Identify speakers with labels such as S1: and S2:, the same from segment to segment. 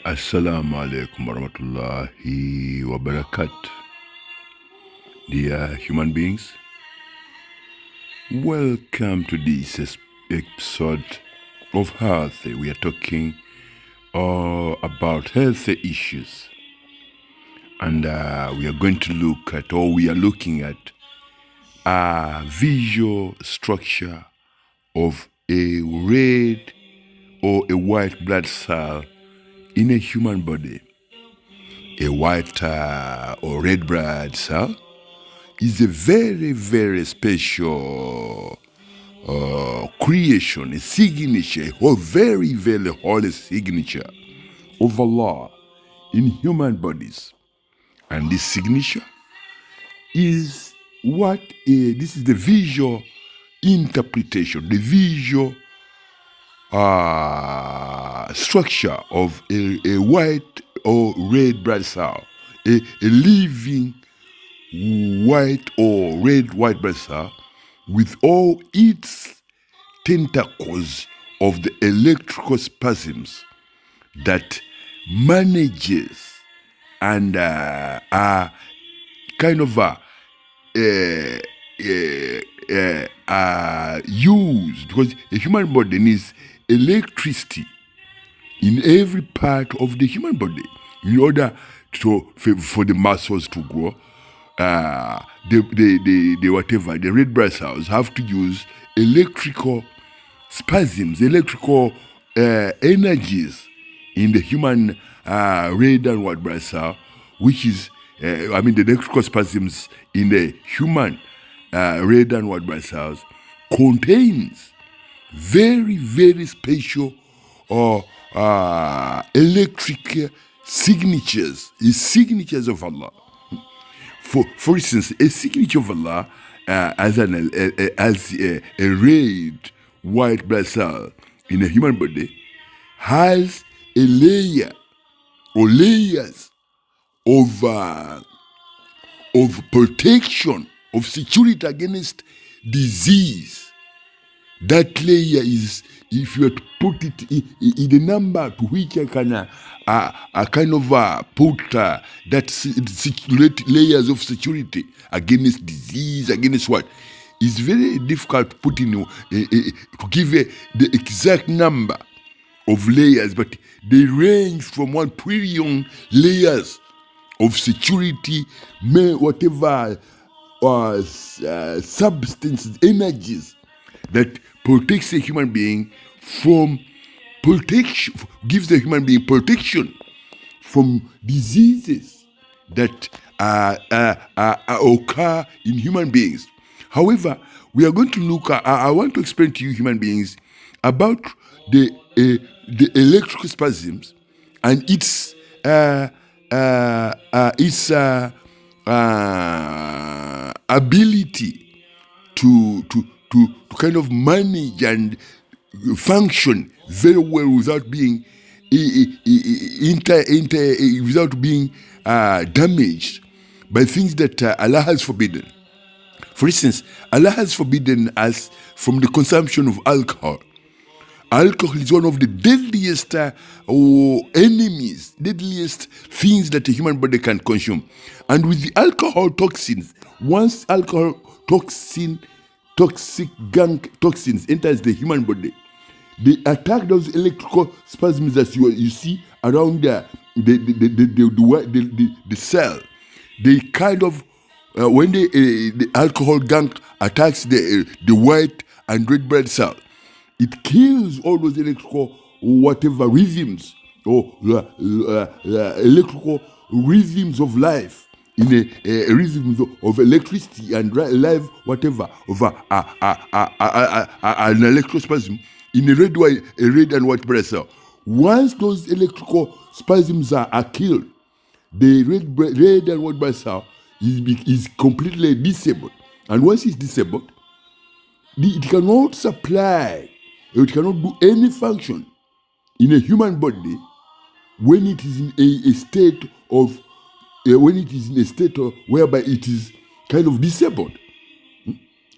S1: Assalamu alaikum warahmatullahi wabarakatuh. Dear human beings, welcome to this episode of health. We are talking about health issues, and we are going to look at, or we are looking at, a visual structure of a red or a white blood cell in a human body. A white or red blood cell is a very, very special creation, a signature, a very, very holy signature of Allah in human bodies. And this signature is this is the visual interpretation, the visual structure of a white or red blood cell, a living white or red white blood cell with all its tentacles of the electrical spasms that manages and are kind of used, because a human body needs electricity in every part of the human body in order for the muscles to grow. The red blood cells have to use electrical spasms, electrical energies in the human red and white blood cell, which is, the electrical spasms in the human red and white blood cells contains very, very special electric signatures of Allah. For instance, a signature of Allah as a red white blood cell in a human body has a layer or layers of protection, of security against disease. That layer is, if you put it in the number to which I can put that layers of security against disease, against what? It's very difficult to put in, to give the exact number of layers, but they range from 1 trillion layers of security, whatever substances, energies that protects a human being from protection, gives the human being protection from diseases that occur in human beings. However, we are going to look at, I want to explain to you, human beings, about the electrical spasms and its ability to kind of manage and function very well without being without being damaged by things that Allah has forbidden. For instance, Allah has forbidden us from the consumption of alcohol. Alcohol is one of the deadliest enemies, deadliest things that a human body can consume. And with the alcohol toxins, once alcohol toxic GUNK toxins enters the human body, they attack those electrical spasms that you see around the cell. They kind of, when the alcohol GUNK attacks the white and red blood cell, it kills all those electrical whatever rhythms or electrical rhythms of life, in a rhythm of electricity and life, whatever, of an electrospasm in a red and white blood cell. Once those electrical spasms are killed, the red and white blood cell is completely disabled. And once it's disabled, it cannot supply, it cannot do any function in a human body when it is in a state of, whereby it is kind of disabled.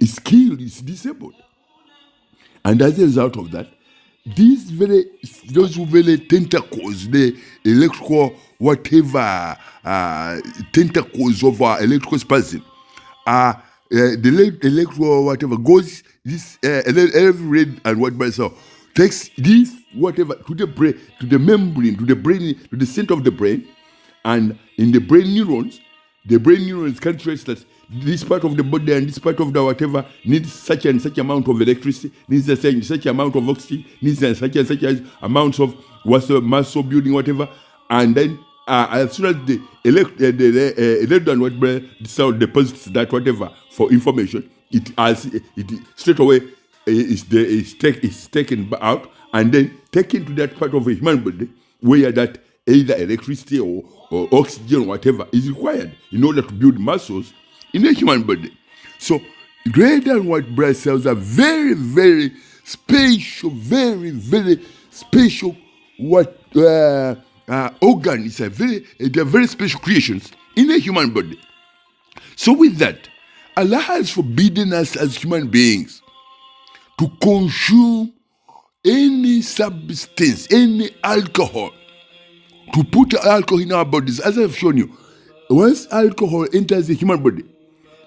S1: It's killed, it's disabled. And as a result of that, those very tentacles, the electrical whatever tentacles of our electrical spasm, the electrical whatever goes this every red and white blood cell takes this whatever to the brain, to the membrane, to the brain, to the center of the brain, and in the brain neurons can trace that this part of the body and this part of the whatever needs such and such amount of electricity, needs such amount of oxygen, needs such and such amounts of muscle building, whatever, and then as soon as the electron whatever the cell deposits that whatever for information, it straight away is taken out and then taken to that part of a human body where that either electricity or oxygen or whatever is required in order to build muscles in a human body. So red and white blood cells are very, very special, very, very special organs. They're very special creations in a human body. So with that, Allah has forbidden us as human beings to consume any substance, any alcohol, to put alcohol in our bodies. As I've shown you, once alcohol enters the human body,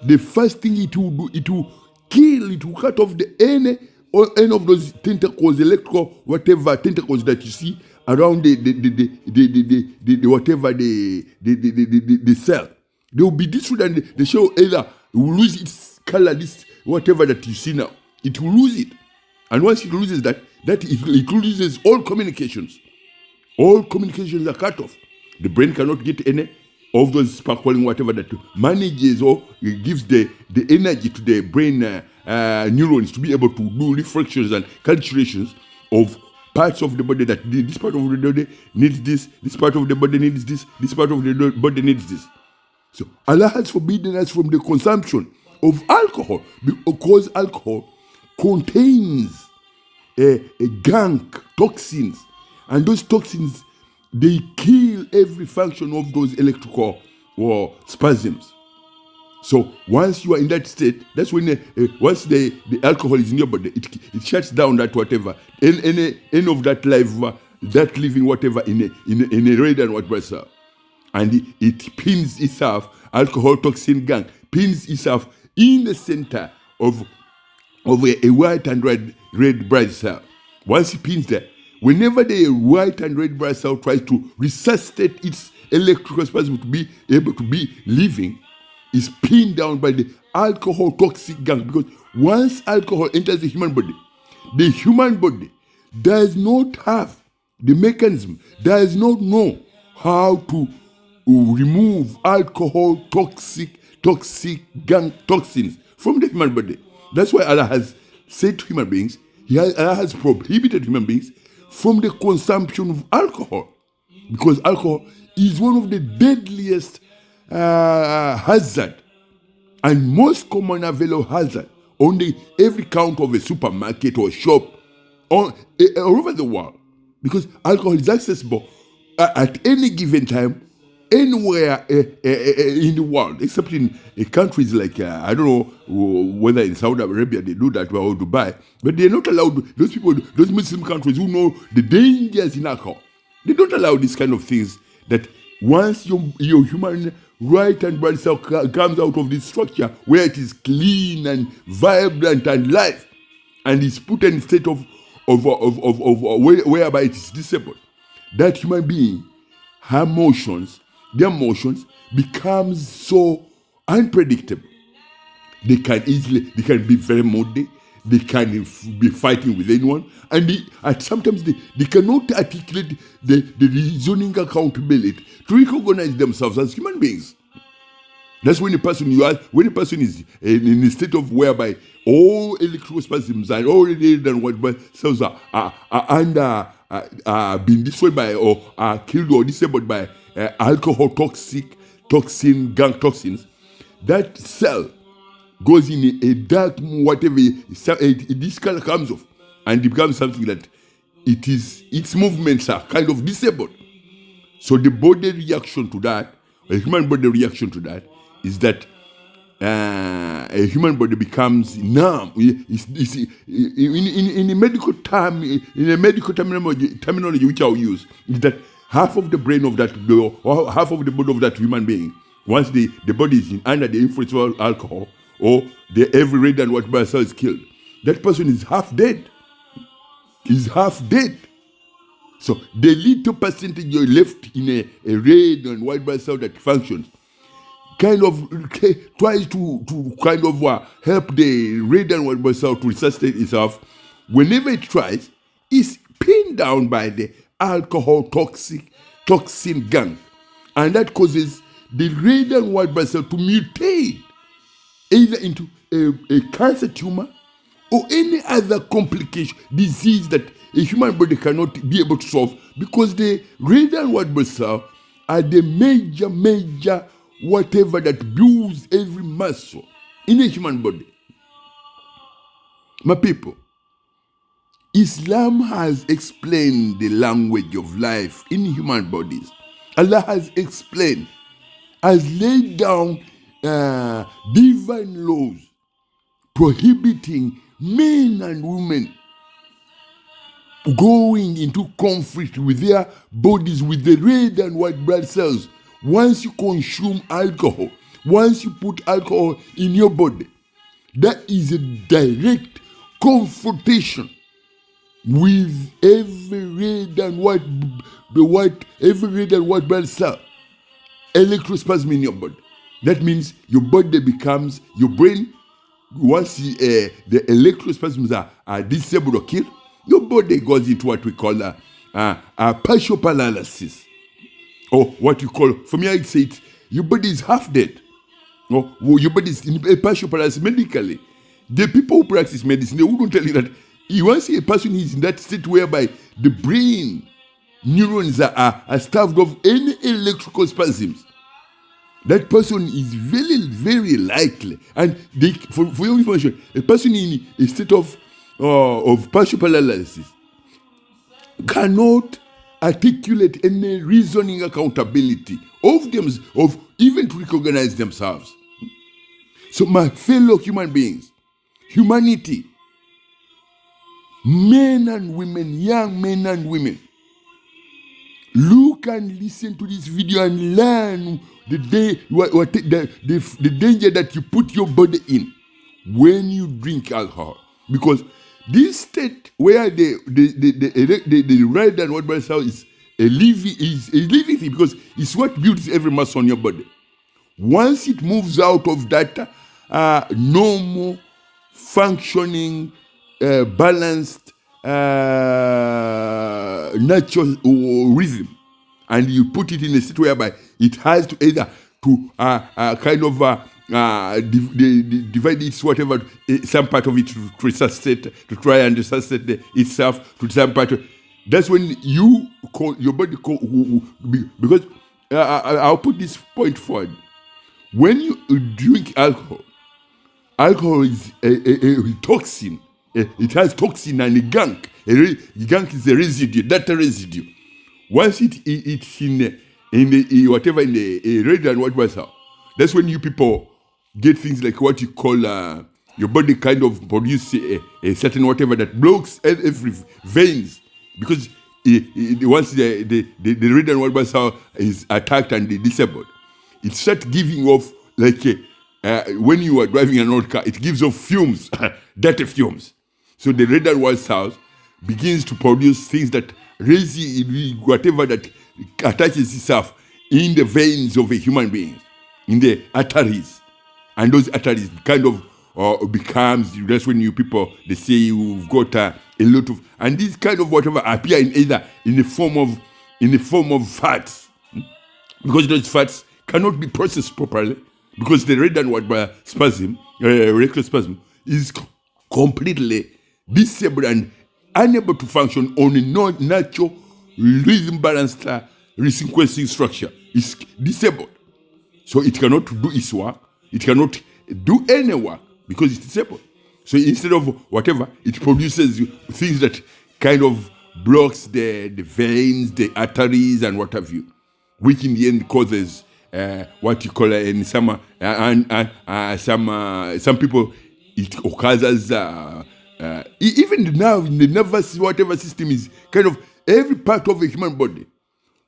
S1: the first thing it will do, it will kill, it will cut off any of those tentacles, electrical whatever tentacles that you see around the cell. They will be destroyed and the cell either will lose its color, this whatever that you see now. It will lose it. And once it loses that it loses all communications. All communications are cut off. The brain cannot get any of those sparkling whatever that manages or gives the energy to the brain neurons to be able to do reflections and calculations of parts of the body that this part of the body needs this part of the body needs this part of the body needs this. So Allah has forbidden us from the consumption of alcohol because alcohol contains a GUNK, toxins, and those toxins, they kill every function of those electrical or spasms. So once you are in that state, that's when once the alcohol is in your body, it shuts down that whatever, any of that life, that living whatever in a red and white blood cell. And it pins itself, alcohol toxin GUNK, pins itself in the center of a white and red blood cell. Once it pins there, whenever the white and red blood cell tries to resuscitate its electrical spasm to be able to be living, is pinned down by the alcohol toxic GUNK. Because once alcohol enters the human body does not have the mechanism, does not know how to remove alcohol toxic GUNK toxins from the human body. That's why Allah has said to human beings, Allah has prohibited human beings from the consumption of alcohol, because alcohol is one of the deadliest hazard and most common available hazard on every counter of a supermarket or shop all over the world, because alcohol is accessible at any given time, anywhere in the world, except in countries like, I don't know whether in Saudi Arabia they do that, or Dubai, but they're not allowed, those people, those Muslim countries who know the dangers in alcohol, they don't allow these kind of things, that once your human right and blood cell comes out of this structure where it is clean and vibrant and live, and is put in a state of whereby it is disabled, that human being, their emotions becomes so unpredictable. They can be very moody, they can be fighting with anyone, and sometimes they cannot articulate the reasoning accountability to recognize themselves as human beings. That's when a person is in a state of whereby all electrical spasms and all red and white blood cells are being destroyed by or are killed or disabled by alcohol toxin GUNK toxins. That cell goes in a dark whatever, this color comes off, and it becomes something that its movements are kind of disabled. So the body reaction to that, a human body reaction to that, is that a human body becomes numb. In a medical term, in a medical terminology which I'll use, is that half of the brain of that, or half of the body of that human being, once the body is under the influence of alcohol, or every red and white blood cell is killed, that person is half dead. Is half dead. So the little percentage you're left in a red and white blood cell that functions kind of tries to kind of help the red and white blood cell to resuscitate itself. Whenever it tries, it's pinned down by the alcohol toxin GUNK, and that causes the red and white blood cell to mutate either into a cancer tumor or any other complication, disease that a human body cannot be able to solve, because the red and white blood cell are the major whatever that builds every muscle in a human body. My people, Islam has explained the language of life in human bodies. Allah has explained, has laid down divine laws prohibiting men and women going into conflict with their bodies, with the red and white blood cells. Once you consume alcohol, once you put alcohol in your body, that is a direct confrontation with every red and white blood cell, electrospasm in your body. That means your body becomes, your brain, once the electrospasms are disabled or killed, your body goes into what we call a partial paralysis, or what you call, for me I say it, your body is half dead, or your body is in a partial paralysis medically. The people who practice medicine, they wouldn't tell you that once a person is in that state whereby the brain neurons are starved of any electrical spasms, that person is very, very likely, and for your information, a person in a state of partial paralysis cannot articulate any reasoning accountability of them, of even to recognize themselves. So my fellow human beings, humanity, men and women, young men and women, look and listen to this video and learn the danger that you put your body in when you drink alcohol. Because this state where the red and white blood cell is a living thing, because it's what builds every muscle on your body. Once it moves out of that normal, functioning, balanced, natural rhythm, and you put it in a state whereby it has to either to kind of divide its whatever, some part of it to resuscitate, to try and resuscitate itself to some part. That's when you call your body because I'll put this point forward. When you drink alcohol is a toxin. It has toxin and a GUNK. GUNK is a residue, data residue. Once it's in the whatever, in the red and white blood cell, that's when you people get things like what you call your body kind of produce a certain whatever that blocks every veins, because once the red and white blood cell is attacked and disabled, it starts giving off like when you are driving an old car, it gives off fumes, dirty fumes. So the red and white cells begins to produce things that whatever that attaches itself in the veins of a human being, in the arteries, and those arteries kind of becomes, that's when you people, they say you've got a lot of, and these kind of whatever appear either in the form of fats, because those fats cannot be processed properly, because the red and white blood spasm, electrospasm, is completely disabled and unable to function on a non-natural rhythm balanced resequencing structure. It's disabled. So it cannot do its work. It cannot do any work because it's disabled. So instead of whatever, it produces things that kind of blocks the veins, the arteries, and what have you, which in the end causes what you call in some some people it occurs as even now in the nervous whatever system is kind of every part of a human body.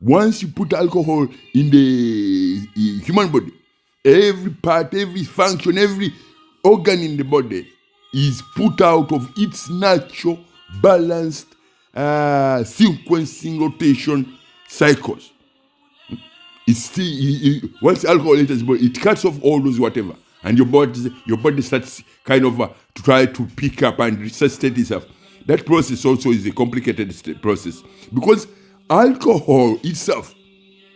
S1: Once you put alcohol in the human body, every part, every function, every organ in the body is put out of its natural, balanced sequencing rotation cycles. It's still once alcohol enters the body, it cuts off all those whatever, and your body starts kind of to try to pick up and resuscitate itself. That process also is a complicated process because alcohol itself,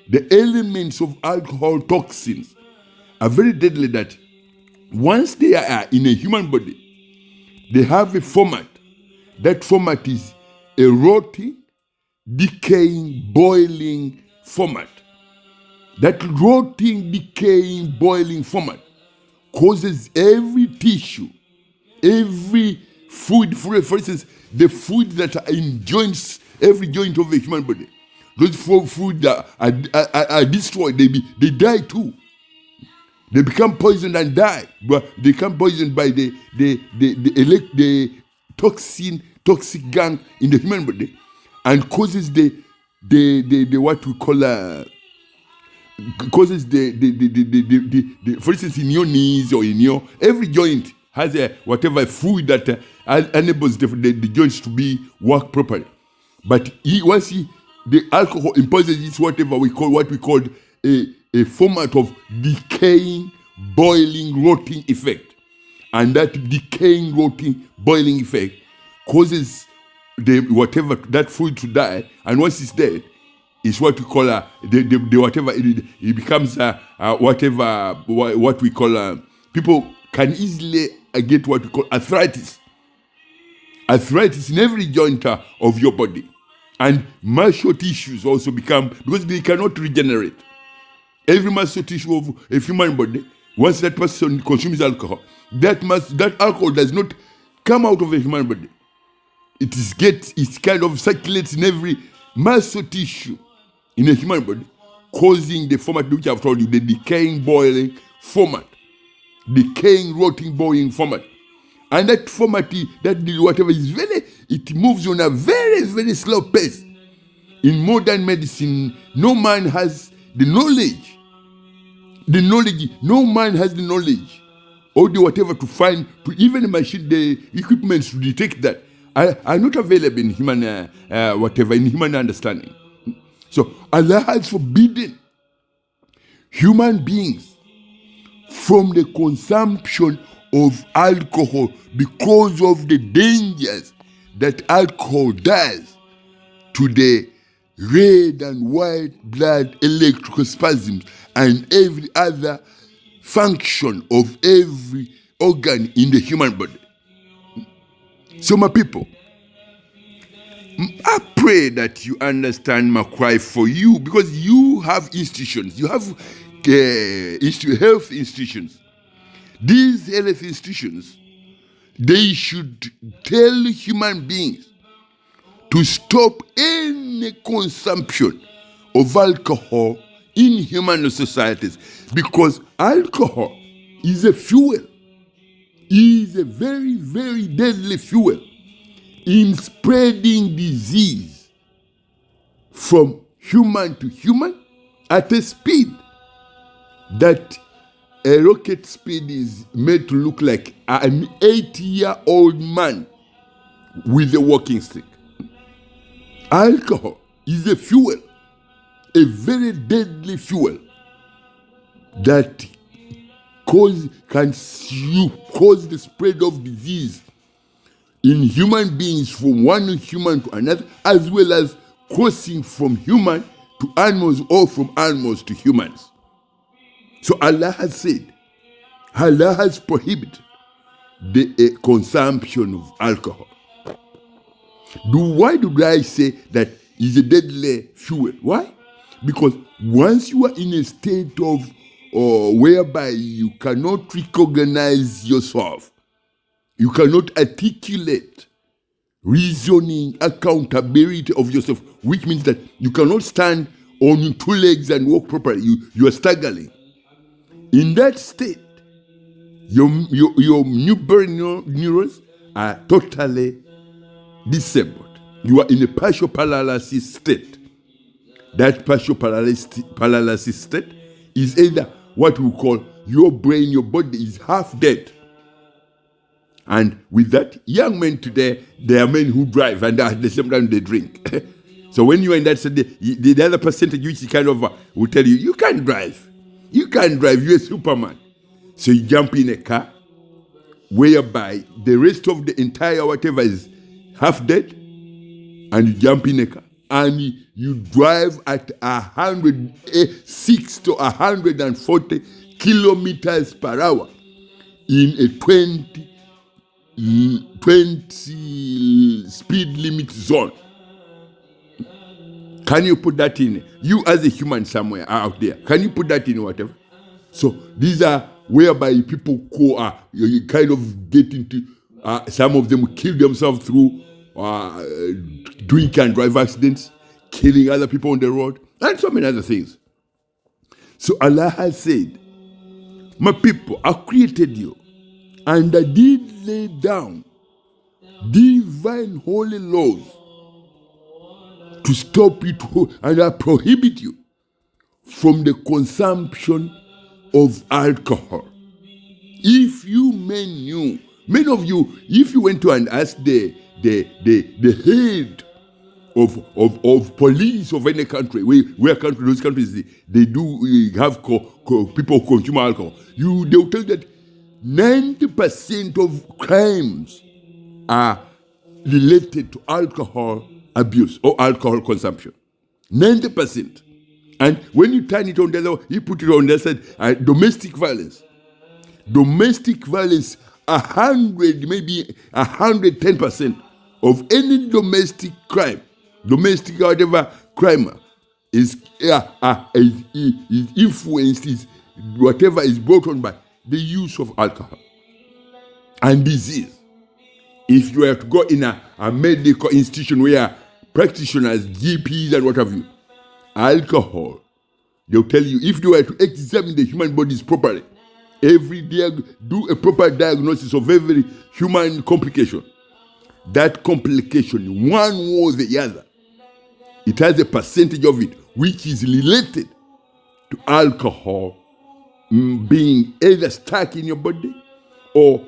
S1: the elements of alcohol toxins are very deadly that once they are in a human body, they have a format. That format is a rotting, decaying, boiling format. That rotting, decaying, boiling format causes every tissue, every food, for instance, the food that are in joints, every joint of the human body, those food that are destroyed, they die too. They become poisoned and die. But they become poisoned by the toxic GUNK in the human body, and causes the what we call causes the for instance in your knees or in your every joint has a whatever fluid that enables the joints to work properly. But once the alcohol imposes this what we call a format of decaying, boiling, rotting effect, and that decaying, rotting, boiling effect causes that fluid to die, and once it's dead, it's what we call the whatever it becomes what we call people can easily get what we call arthritis in every joint of your body, and muscle tissues also become, because they cannot regenerate. Every muscle tissue of a human body, once that person consumes alcohol, that alcohol does not come out of a human body. It kind of circulates in every muscle tissue in a human body, causing the format which I've told you, the decaying, boiling format, decaying, rotting, boiling format. And that format, whatever is it moves on a very, very slow pace. In modern medicine, no man has the knowledge. No man has the knowledge or the whatever to find, to even the machine, the equipment to detect that are not available in human in human understanding. So Allah has forbidden human beings from the consumption of alcohol because of the dangers that alcohol does to the red and white blood electrical spasms and every other function of every organ in the human body. So my people, I pray that you understand my cry for you, because you have institutions, you have health institutions. These health institutions, they should tell human beings to stop any consumption of alcohol in human societies, because alcohol is a fuel, is a very, very deadly fuel in spreading disease from human to human at a speed that a rocket speed is made to look like an 8-year-old man with a walking stick. Alcohol is a fuel, a very deadly fuel that can cause the spread of disease in human beings from one human to another, as well as crossing from human to animals or from animals to humans. So Allah has said, Allah has prohibited the consumption of alcohol. Why do I say that is a deadly fuel? Why? Because once you are in a state of whereby you cannot recognize yourself, you cannot articulate reasoning, accountability of yourself, which means that you cannot stand on 2 legs and walk properly. You are staggering. In that state, your new brain neurons are totally disabled. You are in a partial paralysis state. That partial paralysis state is either what we call your brain, your body is half dead. And with that, young men today, there are men who drive and at the same time they drink. So when you are in that state, the other percentage which kind of will tell you, you can't drive. You can't drive, you're a Superman. So you jump in a car whereby the rest of the entire whatever is half dead, and you jump in a car and you drive at 106 to 140 kilometers per hour in a 20 speed limit zone. Can you put that in? You as a human somewhere out there, can you put that in whatever? So these are whereby people you kind of get into, some of them kill themselves through drink and drive accidents, killing other people on the road, and so many other things. So Allah has said, my people, I created you, and I did lay down divine holy laws to stop you, and I prohibit you from the consumption of alcohol. If you knew, many of you, if you went to and asked the head of police of any country, those countries they do have people consume alcohol, they will tell you that 90% of crimes are related to alcohol abuse or alcohol consumption. 90%. And when you turn it on the other, you put it on the other side, domestic violence. Domestic violence, 100, maybe 110% of any domestic crime, domestic whatever crime is influenced, is whatever is brought on by the use of alcohol and disease. If you were to go in a medical institution where practitioners, GPs and what have you, alcohol, they'll tell you, if you were to examine the human bodies properly, every day do a proper diagnosis of every human complication, that complication, one or the other, it has a percentage of it which is related to alcohol being either stuck in your body or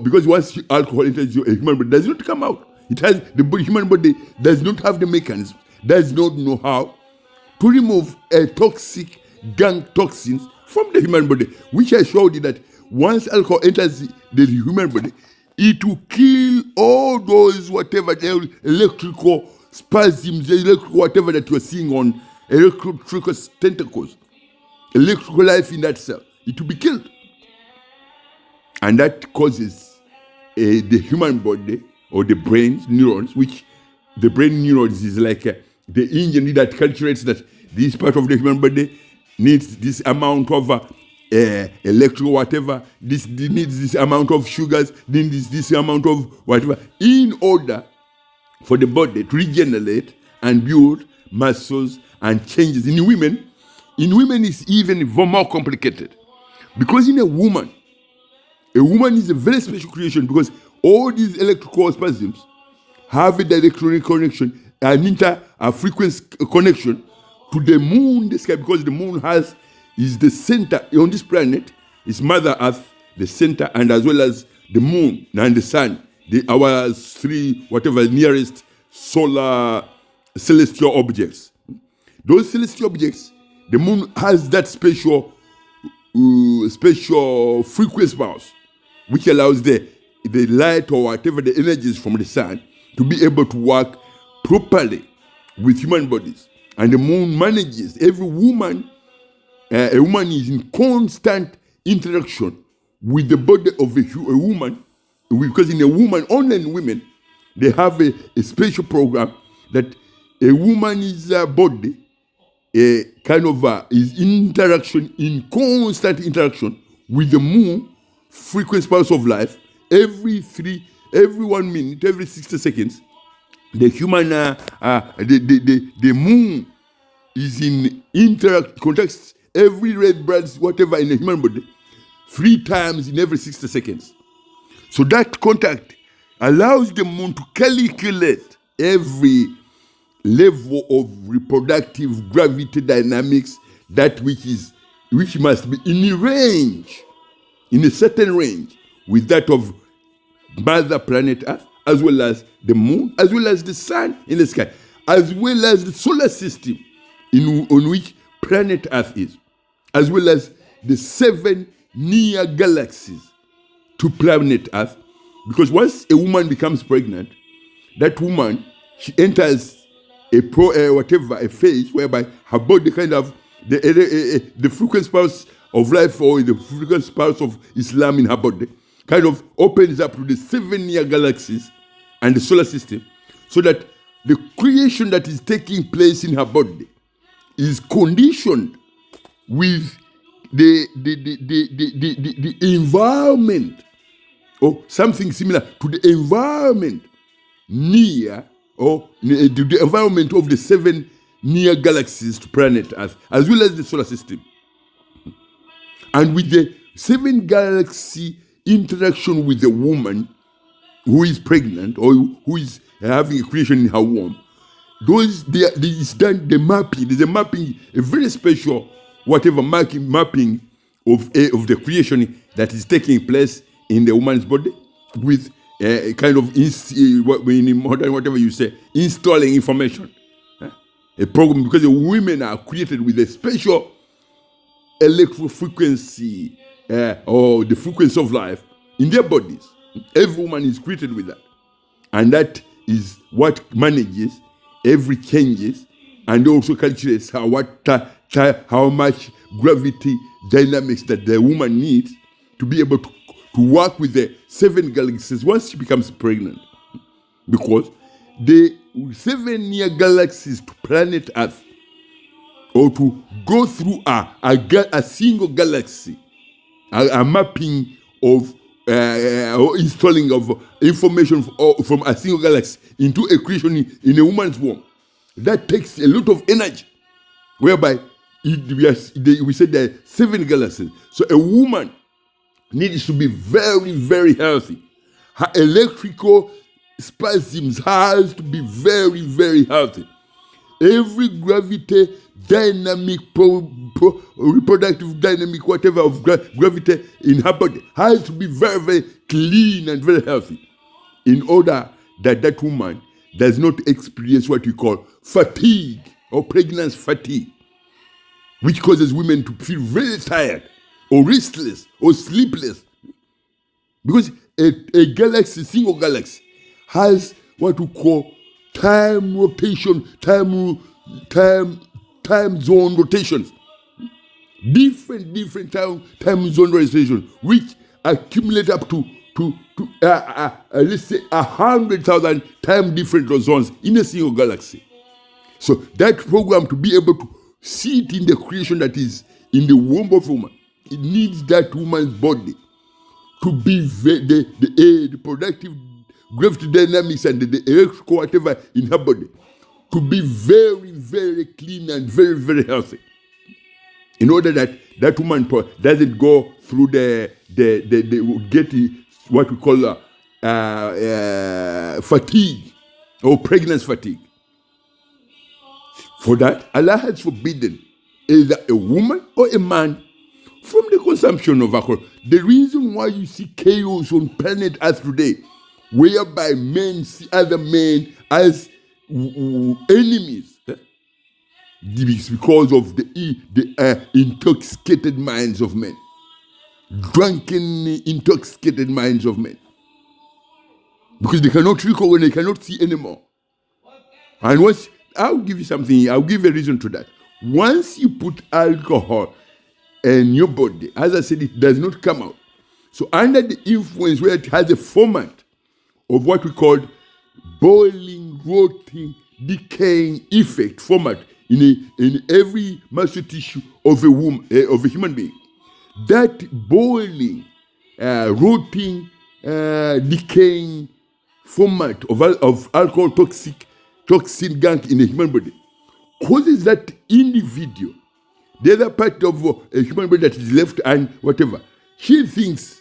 S1: because once alcohol enters your human body, it does not come out. It has human body does not have the mechanism, does not know how to remove a toxic GUNK toxins from the human body, which I showed you that once alcohol enters the human body, it will kill all those whatever the electrical spasms, electrical whatever that you're seeing on electrical tentacles, electrical life in that cell. It will be killed. And that causes the human body or the brain neurons, which the brain neurons is like the engine that calculates that this part of the human body needs this amount of electrical whatever, this needs this amount of sugars, needs this amount of whatever, in order for the body to regenerate and build muscles and changes. In women it's even more complicated, because in a woman is a very special creation, because all these electrical spasms have a direct connection, a frequency connection to the moon, the sky, because the moon is the center on this planet, is Mother Earth, the center, and as well as the moon and the sun, our three whatever nearest solar celestial objects. Those celestial objects, the moon has that special frequency pulse, which allows the light or whatever the energies from the sun to be able to work properly with human bodies. And the moon manages every woman. A woman is in constant interaction with the body of a woman, because in a woman, only in women, they have a special program that a woman's body is in constant interaction with the moon frequency pulse of life. Every 1 minute, every 60 seconds, the human the moon is in contacts every red blood, whatever in the human body, 3 times in every 60 seconds. So that contact allows the moon to calculate every level of reproductive gravity dynamics, that which must be in a range, in a certain range, with that of Mother Planet Earth, as well as the moon, as well as the sun in the sky, as well as the solar system on which planet Earth is, as well as the 7 near galaxies to planet Earth. Because once a woman becomes pregnant, that woman, she enters a phase whereby her body kind of the frequent pulse of life, or the frequent pulse of Islam in her body, kind of opens up to the 7 near galaxies and the solar system, so that the creation that is taking place in her body is conditioned with the environment, or something similar to the environment near, or the environment of the 7 near galaxies to planet Earth, as well as the solar system. And with the 7 galaxy interaction with the woman who is pregnant, or who is having a creation in her womb, is done the mapping. There's a mapping, a very special mapping of the creation that is taking place in the woman's body, with a kind of in modern whatever you say, installing information, a program, because the women are created with a special electro frequency, or the frequency of life in their bodies. Every woman is created with that, and that is what manages every changes, and also calculates how much gravity dynamics that the woman needs to be able to work with the 7 galaxies once she becomes pregnant. Because the 7 near galaxies to planet Earth, or to go through a single galaxy, a mapping of or installing of information from a single galaxy into a creation in a woman's womb, that takes a lot of energy, whereby we said there are 7 galaxies. So a woman needs to be very, very healthy. Her electrical spasms has to be very, very healthy. Every gravity dynamic, reproductive dynamic, whatever of gravity in her body has to be very, very clean and very healthy, in order that that woman does not experience what we call fatigue, or pregnancy fatigue, which causes women to feel very tired, or restless, or sleepless. Because a galaxy, single galaxy, has what we call time rotation, time zone rotations. Different time zone rotations, which accumulate up to let's say 100,000 time different zones in a single galaxy. So that program, to be able to see it in the creation that is in the womb of woman, it needs that woman's body to be the productive gravity dynamics and the electrical whatever in her body to be very, very clean and very, very healthy, in order that that woman doesn't go through the get what we call fatigue, or pregnancy fatigue. For that, Allah has forbidden either a woman or a man from the consumption of alcohol. The reason why you see chaos on planet Earth today, whereby men see other men as enemies, is because of the intoxicated minds of men, drunken, intoxicated minds of men, because they cannot recall when they cannot see anymore. And once, I'll give you something, I'll give a reason to that. Once you put alcohol in your body, as I said, it does not come out. So under the influence, where it has a format of what we call boiling, rotting, decaying effect format in every muscle tissue of a woman, of a human being, that boiling, rotting, decaying format of alcohol toxin GUNK in the human body causes that individual, the other part of a human being that is left and whatever, she thinks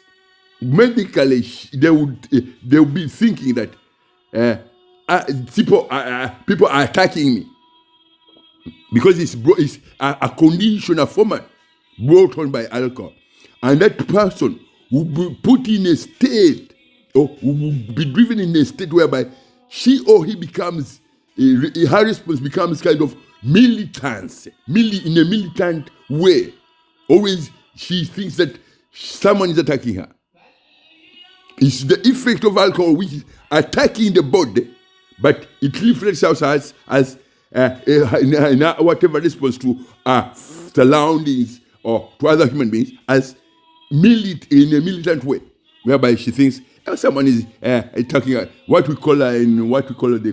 S1: medically they will be thinking that people are attacking me because it's a condition, a format brought on by alcohol, and that person will be put in a state or will be driven in a state whereby she or he becomes her response becomes kind of militance, in a militant way. Always she thinks that someone is attacking her. It's the effect of alcohol which is attacking the body, but it reflects out as whatever response to surroundings or to other human beings as in a militant way, whereby she thinks someone is attacking her. They call it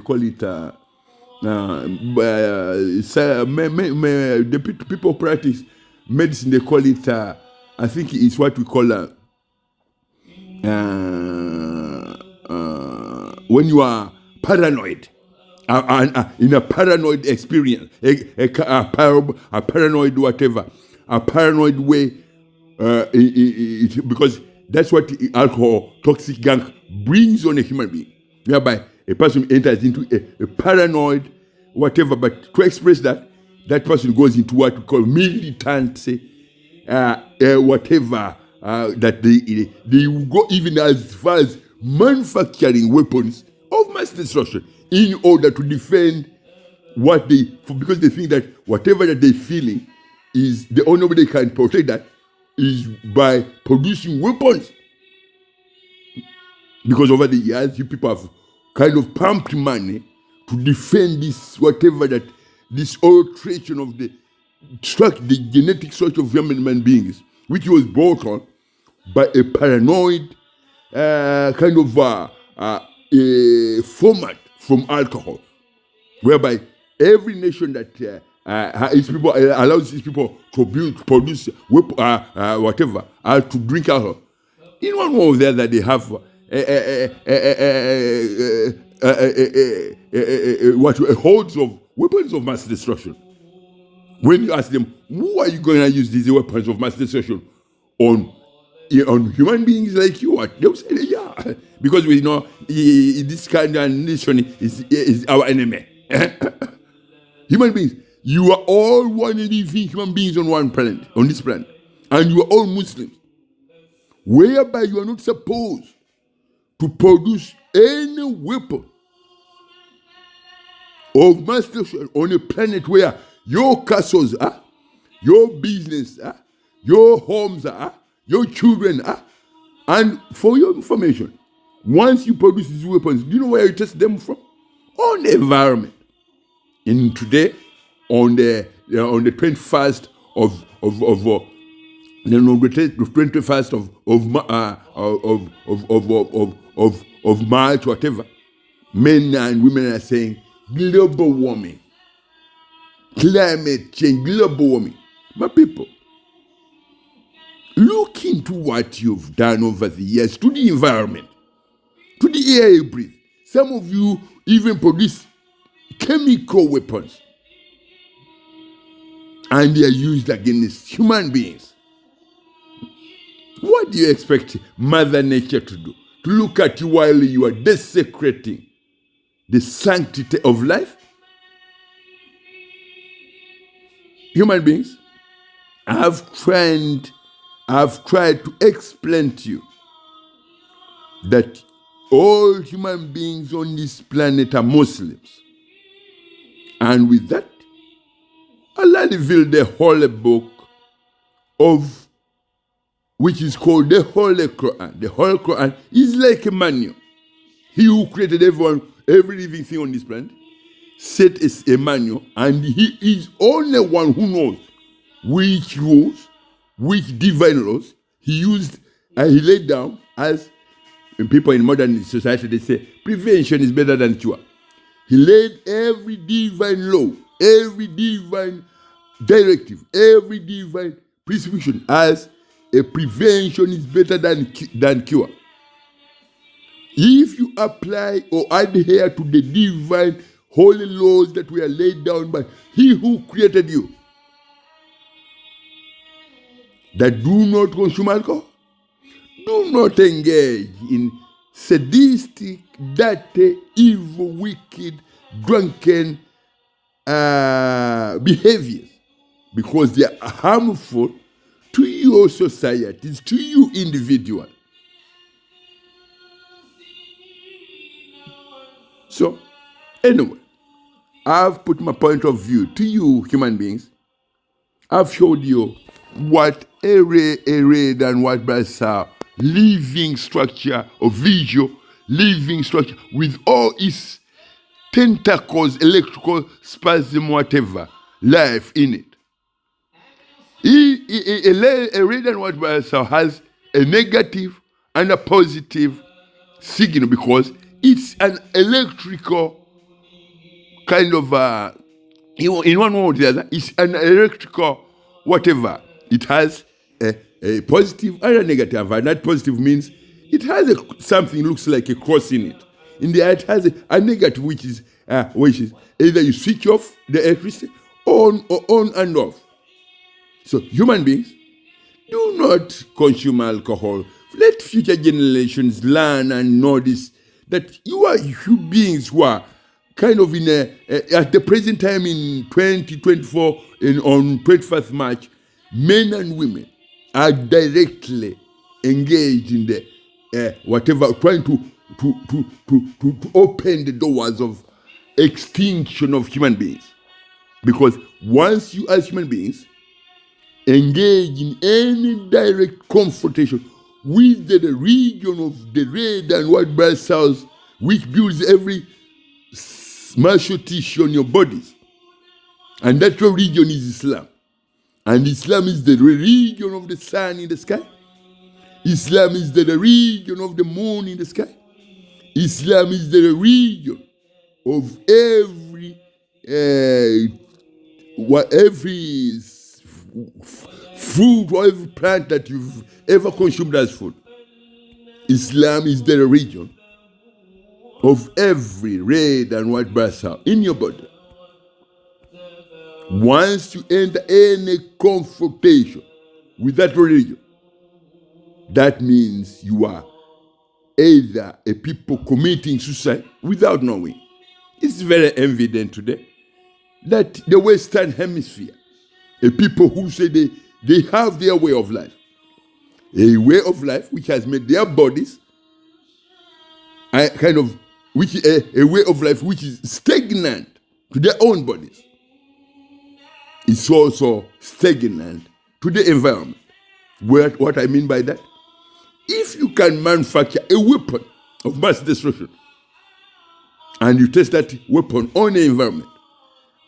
S1: the people practice medicine, they call it I think it's what we call when you are paranoid, in a paranoid experience, a paranoid whatever, a paranoid way, because that's what alcohol, toxic gunk brings on a human being, whereby a person enters into a paranoid whatever, but to express that person goes into what we call militancy, whatever, that they will go even as far as manufacturing weapons of mass destruction in order to defend because they think that whatever that they're feeling is the only way they can protect that is by producing weapons. Because over the years, you people have kind of pumped money to defend this whatever that this alteration of the genetic structure of human beings, which was brought on by a paranoid kind of a format from alcohol, whereby every nation that allows these people to produce whatever, to drink alcohol. In one way or the other, they have hordes of weapons of mass destruction. When you ask them, who are you going to use these weapons of mass destruction on human beings like you? They'll say, yeah, because we know this kind of nation is our enemy. Human beings, you are all one living human beings on this planet, and you are all Muslims, whereby you are not supposed to produce any weapon of mass destruction on a planet where your castles are, your business are, your homes are, your children are. And for your information, once you produce these weapons, do you know where you test them from? On the environment. In today, on the 21st of March, whatever, men and women are saying global warming, climate change, global warming. My people, look into what you've done over the years to the environment, to the air you breathe. Some of you even produce chemical weapons, and they are used against human beings. What do you expect Mother Nature to do? To look at you while you are desecrating the sanctity of life? Human beings, I've tried to explain to you that all human beings on this planet are Muslims. And with that, Allah revealed the holy book of which is called the Holy Quran. The Holy Quran is like a manual. He who created every living thing on this planet set as a manual, and he is only one who knows which rules, which divine laws he used and he laid down as people in modern society, they say prevention is better than cure. He laid every divine law, every divine directive, every divine prescription as a prevention is better than cure. If you apply or adhere to the divine holy laws that were laid down by He who created you, that do not consume alcohol, do not engage in sadistic, dirty, evil, wicked, drunken behaviors, because they are harmful to your societies, to you individual. So, anyway, I've put my point of view to you, human beings. I've showed you what a ray and what Brasa living structure or visual living structure with all its tentacles, electrical spasm, whatever, life in it. A ray and what Brasa has a negative and a positive signal because it's an electrical kind of in one way or the other, it's an electrical whatever. It has a positive and a negative, and that positive means it has something looks like a cross in it. In the other, it has a negative, which is either you switch off the electricity on or on and off. So human beings, do not consume alcohol. Let future generations learn and know this, that you are human beings who are kind of in at the present time in 2024, on 21st March, men and women are directly engaged in the whatever, trying to open the doors of extinction of human beings. Because once you as human beings engage in any direct confrontation with the region of the red and white blood cells, which builds every muscle tissue on your bodies, and that religion is Islam. And Islam is the religion of the sun in the sky. Islam is the religion of the moon in the sky. Islam is the religion of every food or every plant that you've ever consumed as food. Islam is the religion of every red and white blood cell in your body. Once you enter any confrontation with that religion, that means you are either a people committing suicide without knowing. It's very evident today that the Western Hemisphere, a people who say they have their way of life, a way of life which has made their bodies a way of life which is stagnant to their own bodies. It's also stagnant to the environment. What I mean by that? If you can manufacture a weapon of mass destruction and you test that weapon on the environment,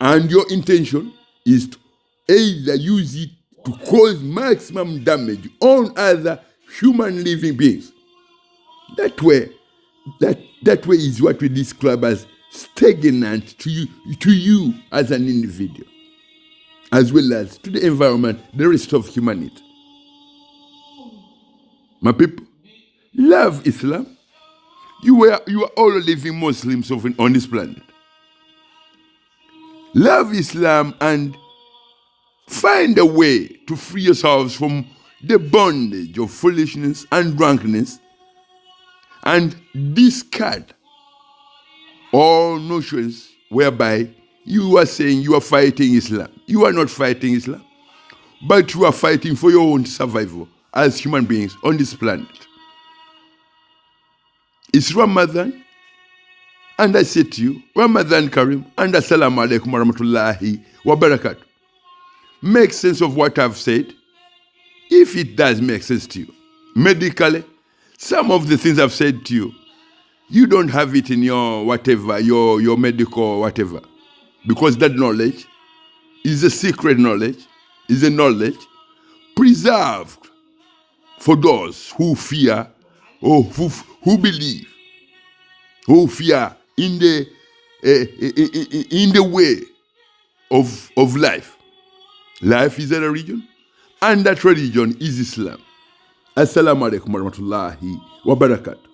S1: and your intention is to either use it to cause maximum damage on other human living beings, that way is what we describe as stagnant to you as an individual, as well as to the environment, the rest of humanity. My people, love Islam. You are all living Muslims on this planet. Love Islam and find a way to free yourselves from the bondage of foolishness and drunkenness, and discard all notions whereby you are saying you are fighting Islam. You are not fighting Islam, but you are fighting for your own survival as human beings on this planet. It's Ramadan, and I say to you, Ramadan Kareem, and Assalamu alaikum wa rahmatullahi wa barakatuh. Make sense of what I've said, if it does make sense to you. Medically, some of the things I've said to you, you don't have it in your whatever, your medical whatever, because that knowledge is a secret knowledge, is a knowledge preserved for those who fear or who believe, who fear in the way of life. Life is a religion, and that religion is Islam. Assalamu alaikum wa rahmatullahi wa barakatuh.